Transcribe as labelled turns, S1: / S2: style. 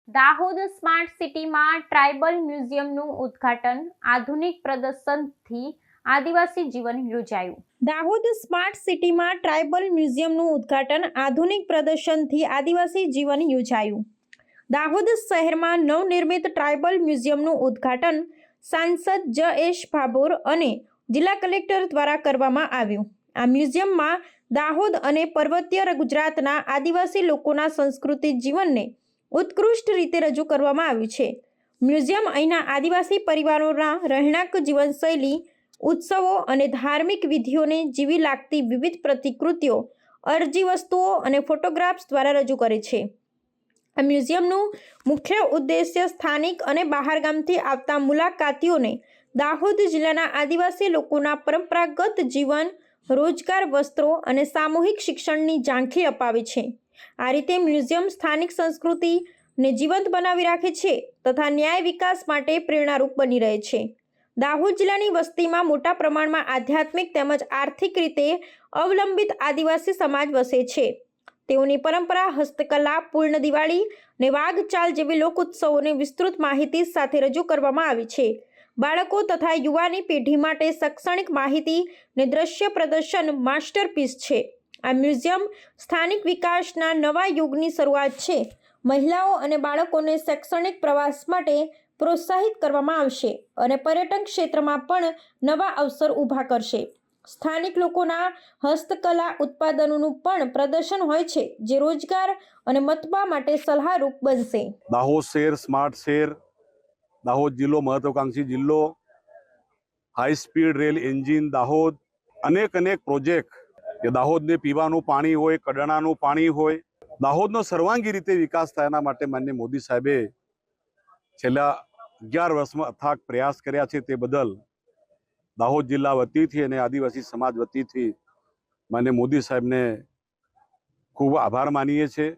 S1: Dahod smart સિટીમાં tribal મ્યુઝિયમનું ઉદ્ઘાટન આધુનિક પ્રદર્શનથી આદિવાસી જીવન યોજાયું। દાહોદ સ્માર્ટ સિટીમાં ટ્રાઇબલ મ્યુઝિયમનું ઉદ્ઘાટન આધુનિક પ્રદર્શનથી આદિવાસી જીવન યોજાયું। દાહોદ શહેરમાં નવનિર્મિત ટ્રાઇબલ મ્યુઝિયમનું ઉદ્ઘાટન સાંસદ જયેશ ભાભોર અને જિલ્લા કલેક્ટર દ્વારા કરવામાં આવ્યું। આ મ્યુઝિયમમાં દાહોદ અને પર્વતીય ગુજરાતના આદિવાસી લોકોના સંસ્કૃતિ જીવનને ઉત્કૃષ્ટ રીતે રજૂ કરવામાં આવ્યું છે। મ્યુઝિયમ અહીંના આદિવાસી પરિવારોના રહેણાંક જીવનશૈલી, ઉત્સવો અને ધાર્મિક વિધિઓને જીવી લાગતી વિવિધ પ્રતિકૃતિઓ, અરજી વસ્તુઓ અને ફોટોગ્રાફ્સ દ્વારા રજૂ કરે છે। આ મ્યુઝિયમનું મુખ્ય ઉદ્દેશ્ય સ્થાનિક અને બહારગામથી આવતા મુલાકાતીઓને દાહોદ જિલ્લાના આદિવાસી લોકોના પરંપરાગત જીવન, રોજગાર, વસ્ત્રો અને સામૂહિક શિક્ષણની ઝાંખી અપાવે છે। આ રીતે મ્યુઝિયમ સ્થાનિક સંસ્કૃતિને જીવંત બનાવી રાખે છે તથા ન્યાય વિકાસ માટે પ્રેરણારૂપ બની રહે છે। દાહોદ જિલ્લાની વસ્તીમાં મોટા પ્રમાણમાં આધ્યાત્મિક તેમજ આર્થિક રીતે અવલંબિત આદિવાસી સમાજ વસે છે। તેઓની પરંપરા, હસ્તકલા, પૂર્ણ દિવાળી અને વાઘચાલ જેવી લોક ઉત્સવોની વિસ્તૃત માહિતી સાથે રજૂ કરવામાં આવી છે। બાળકો તથા યુવાની પેઢી માટે શૈક્ષણિક માહિતી અને દ્રશ્ય પ્રદર્શન માસ્ટરપીસ છે। આ મ્યુઝિયમ સ્થાનિક વિકાસના નવા યુગની શરૂઆત છે। મહિલાઓ અને બાળકોને શૈક્ષણિક પ્રવાસ માટે પ્રોત્સાહિત કરવામાં આવશે અને પર્યટન ક્ષેત્રમાં પણ નવા અવસર ઊભા કરશે। સ્થાનિક લોકોના હસ્તકલા ઉત્પાદનોનું પણ પ્રદર્શન હોય છે, જે રોજગાર અને મતબા માટે સલાહરૂપ બનશે।
S2: દાહોદ શહેર સ્માર્ટ શહેર, દાહોદ જિલ્લો મહત્વાકાંક્ષી જિલ્લો, high speed rail engine Dahod, અનેક પ્રોજેક્ટ કે દાહોદને પીવાનું પાણી હોય, કડાણાનું પાણી હોય, દાહોદનો સર્વાંગી રીતે વિકાસ થાય એના માટે માનનીય મોદી સાહેબે છેલ્લા 11 વર્ષમાં અથાગ પ્રયાસ કર્યા છે। તે બદલ દાહોદ જિલ્લા વતીથી અને આદિવાસી સમાજ વતીથી માનનીય મોદી સાહેબને ખૂબ આભાર માનીએ છીએ।